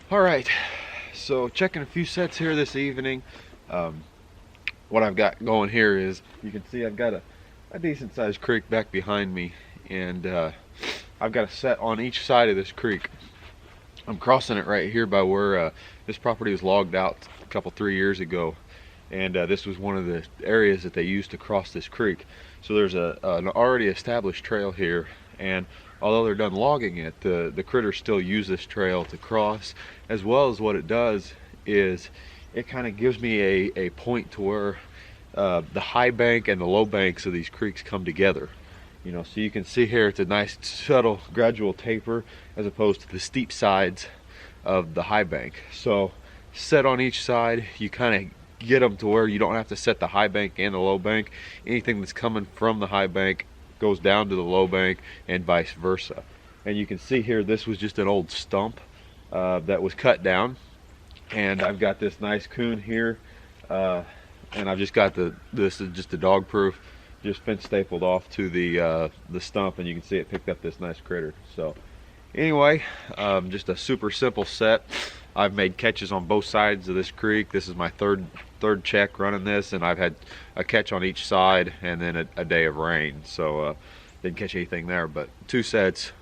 All right, so checking a few sets here this evening. What I've got going here is, you can see I've got a decent sized creek back behind me, and I've got a set on each side of this creek. I'm crossing it right here by where this property was logged out a couple 3 years ago, and this was one of the areas that they used to cross this creek. So there's an already established trail here, and although they're done logging it, the critters still use this trail to cross, as well as what it does is it kind of gives me a point to where the high bank and the low banks of these creeks come together. You know, so you can see here it's a nice subtle gradual taper as opposed to the steep sides of the high bank. So set on each side, you kind of get them to where you don't have to set the high bank and the low bank. Anything that's coming from the high bank goes down to the low bank and vice versa. And you can see here this was just an old stump that was cut down, and I've got this nice coon here, and I've just got this is just a dog proof, just fence stapled off to the stump, and you can see it picked up this nice critter. So anyway, just a super simple set. I've made catches on both sides of this creek. This is my third check running this, and I've had a catch on each side and then a day of rain, so didn't catch anything there. But 2 sets,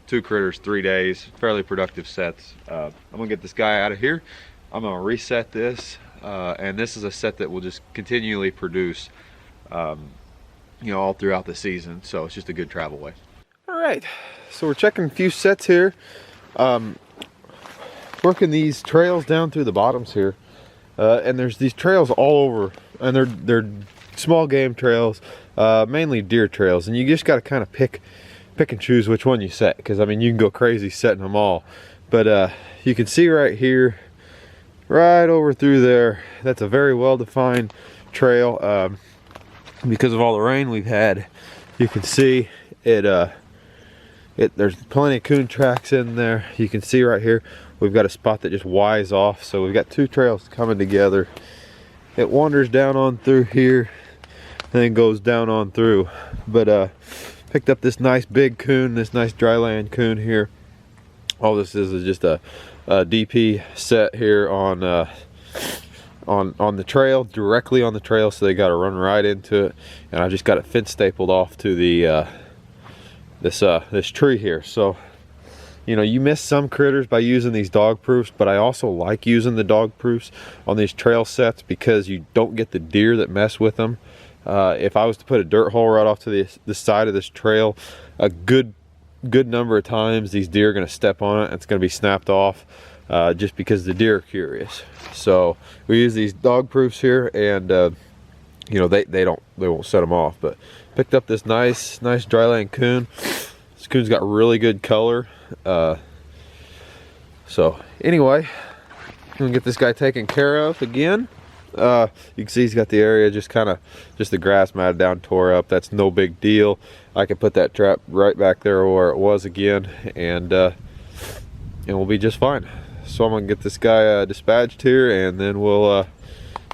2 critters, 3 days, fairly productive sets. I'm gonna get this guy out of here. I'm gonna reset this, and this is a set that will just continually produce you know, all throughout the season, so it's just a good travel way. All right, so we're checking a few sets here, working these trails down through the bottoms here, and there's these trails all over, and they're small game trails, mainly deer trails, and you just got to kind of pick and choose which one you set, because I mean you can go crazy setting them all. But you can see right here, right over through there, that's a very well defined trail. Because of all the rain we've had, you can see it, there's plenty of coon tracks in there. You can see right here we've got a spot that just Y's off, so we've got 2 trails coming together. It wanders down on through here and then goes down on through. But picked up this nice big coon, this nice dryland coon here. All this is just a DP set here on the trail, directly on the trail, so they got to run right into it, and I just got it fence stapled off to the this tree here. So you know, you miss some critters by using these dog proofs, but I also like using the dog proofs on these trail sets because you don't get the deer that mess with them. If I was to put a dirt hole right off to the side of this trail, a good number of times these deer are going to step on it and it's going to be snapped off. Just because the deer are curious. So we use these dog proofs here, and you know, they won't set them off. But picked up this nice dryland coon. This coon's got really good color. So anyway, I'm gonna get this guy taken care of again. You can see he's got the area just the grass matted down, tore up. That's no big deal. I can put that trap right back there where it was again, and we'll be just fine. So I'm gonna get this guy dispatched here, and then we'll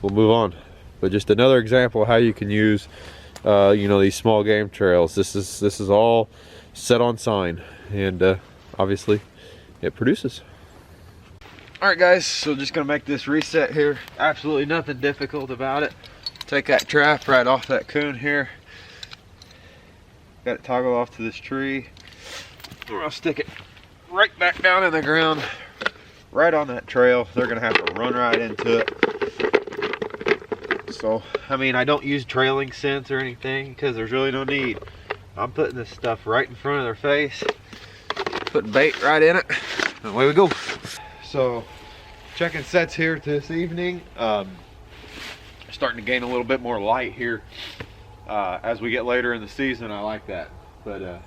move on. But just another example of how you can use you know, these small game trails. This is all set on sign, and obviously it produces. All right guys, so just gonna make this reset here. Absolutely nothing difficult about it. Take that trap right off that coon here. Got it toggled off to this tree. I'll stick it right back down in the ground, right on that trail. They're gonna have to run right into it. So I mean, I don't use trailing scents or anything because there's really no need. I'm putting this stuff right in front of their face, putting bait right in it, and away we go. So checking sets here this evening. Starting to gain a little bit more light here as we get later in the season. I like that. But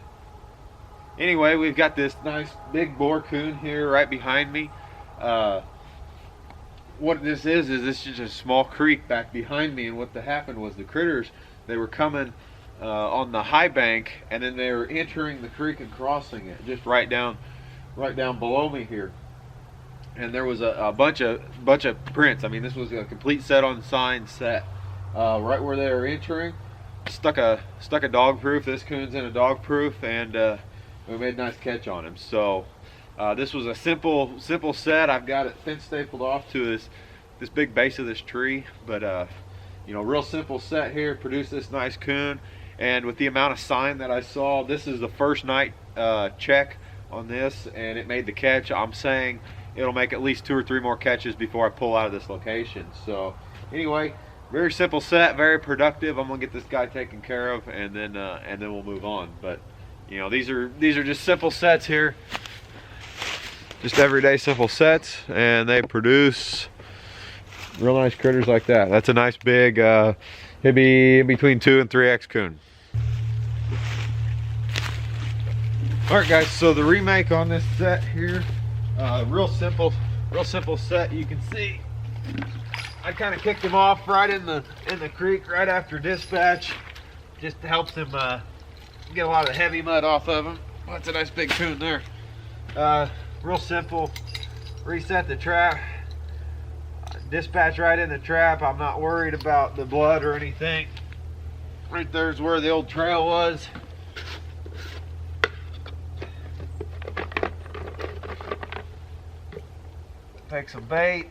anyway, we've got this nice big boar coon here right behind me. What this is this is just a small creek back behind me, and what happened was the critters, they were coming on the high bank, and then they were entering the creek and crossing it just right down below me here. And there was a bunch of prints. I mean, this was a complete set on sign set right where they were entering. Stuck a dog proof. This coon's in a dog proof, and we made a nice catch on him. So This was a simple set. I've got it fence stapled off to this big base of this tree, but you know, real simple set here. Produced this nice coon, and with the amount of sign that I saw, this is the first night check on this, and it made the catch. I'm saying it'll make at least 2 or 3 more catches before I pull out of this location. So anyway, very simple set, very productive. I'm gonna get this guy taken care of, and then we'll move on. But you know, these are just simple sets here, just everyday simple sets, and they produce real nice critters like that. That's a nice big, it'd be between 2 and 3x coon. All right, guys. So the remake on this set here, real simple set. You can see I kind of kicked him off right in the creek right after dispatch, just helps him get a lot of the heavy mud off of him. Oh, that's a nice big coon there. Real simple. Reset the trap, dispatch right in the trap. I'm not worried about the blood or anything. Right there's where the old trail was. Take some bait.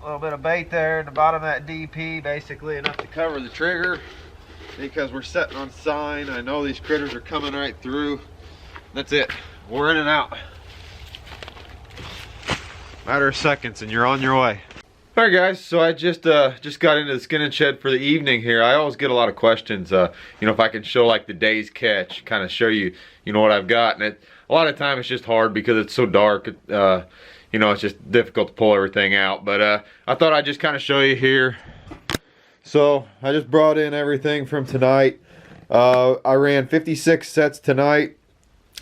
A little bit of bait there in the bottom of that DP, basically enough to cover the trigger, because we're setting on sign. I know these critters are coming right through. That's it. We're in and out. Matter of seconds and you're on your way. All right, guys, so I just got into the skinning shed for the evening here. I always get a lot of questions, you know, if I can show like the day's catch, kind of show you, you know, what I've got. And a lot of time it's just hard because it's so dark. You know, it's just difficult to pull everything out. But I thought I'd just kind of show you here. So I just brought in everything from tonight. I ran 56 sets tonight.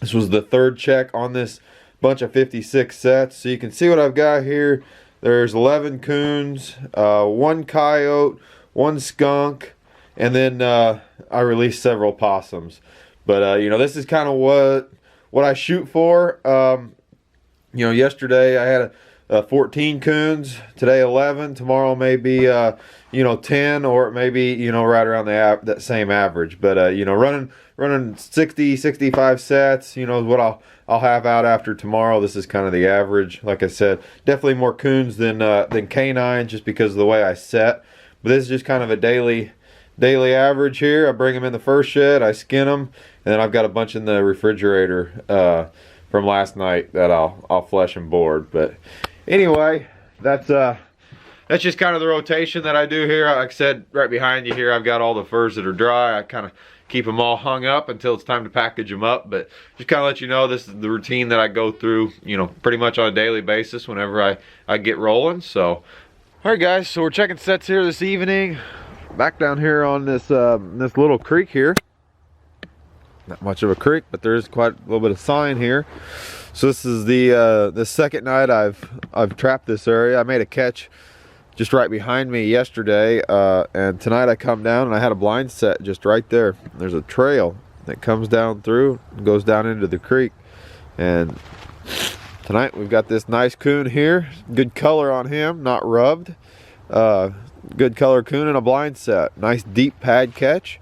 This was the 3rd check on this bunch of 56 sets. So you can see what I've got here. There's 11 coons, 1 coyote, 1 skunk, and then I released several possums. But you know, this is kind of what I shoot for. You know, yesterday I had 14 coons, today 11, tomorrow maybe you know, 10, or it may be, you know, right around that same average. But you know, running 60, 65 sets, you know, is what I'll have out after tomorrow. This is kind of the average. Like I said, definitely more coons than canines, just because of the way I set. But this is just kind of a daily average here. I bring them in the first shed, I skin them, and then I've got a bunch in the refrigerator from last night that I'll flesh and board. But anyway, that's just kind of the rotation that I do here. Like I said, right behind you here, I've got all the furs that are dry. I kind of keep them all hung up until it's time to package them up. But just kind of let you know, this is the routine that I go through, you know, pretty much on a daily basis whenever I get rolling. So all right, guys, so we're checking sets here this evening, back down here on this this little creek here. Not much of a creek, but there is quite a little bit of sign here. So this is the second night I've trapped this area. I made a catch just right behind me yesterday, and tonight I come down and I had a blind set just right there. There's a trail that comes down through and goes down into the creek, and tonight we've got this nice coon here. Good color on him, not rubbed. Good color coon and a blind set. Nice deep pad catch.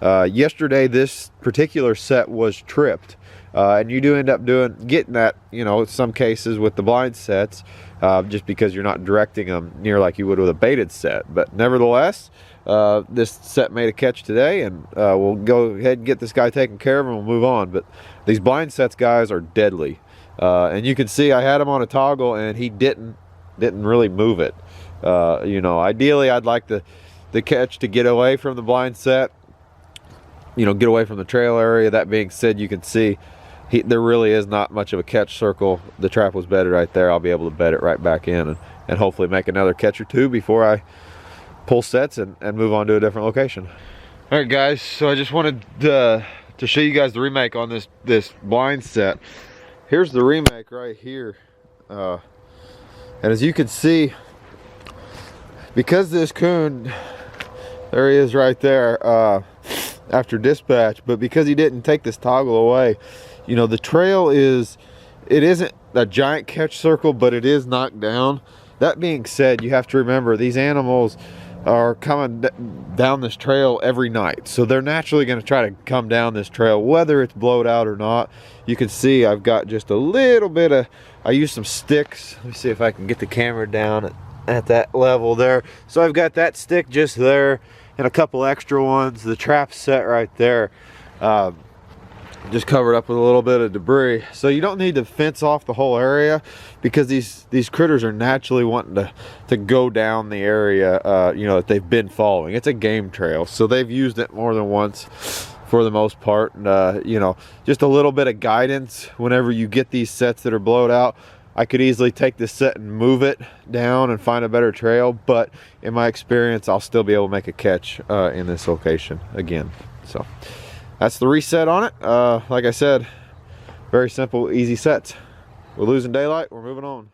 Yesterday this particular set was tripped, and you do end up getting that, you know, in some cases with the blind sets, just because you're not directing them near like you would with a baited set. But nevertheless, this set made a catch today, and we'll go ahead and get this guy taken care of and we'll move on. But these blind sets, guys, are deadly, and you can see I had him on a toggle and he didn't really move it. You know, ideally I'd like the catch to get away from the blind set, you know, get away from the trail area. That being said, you can see there really is not much of a catch circle. The trap was bedded right there. I'll be able to bed it right back in and hopefully make another catch or two before I pull sets and move on to a different location. All right, guys, so I just wanted to show you guys the remake on this blind set. Here's the remake right here, and as you can see, because this coon, there he is right there, after dispatch, but because he didn't take this toggle away, you know, the trail it isn't a giant catch circle, but it is knocked down. That being said, you have to remember these animals, are coming down this trail every night, so they're naturally going to try to come down this trail whether it's blowed out or not. You can see I've got just a little bit of, I used some sticks. Let me see if I can get the camera down at that level there. So I've got that stick just there and a couple extra ones. The trap's set right there, just covered up with a little bit of debris. So you don't need to fence off the whole area, because these critters are naturally wanting to go down the area, you know, that they've been following. It's a game trail, so they've used it more than once for the most part. And you know, just a little bit of guidance whenever you get these sets that are blowed out. I could easily take this set and move it down and find a better trail, but in my experience, I'll still be able to make a catch in this location again. So that's the reset on it. Like I said, very simple, easy sets. We're losing daylight, we're moving on.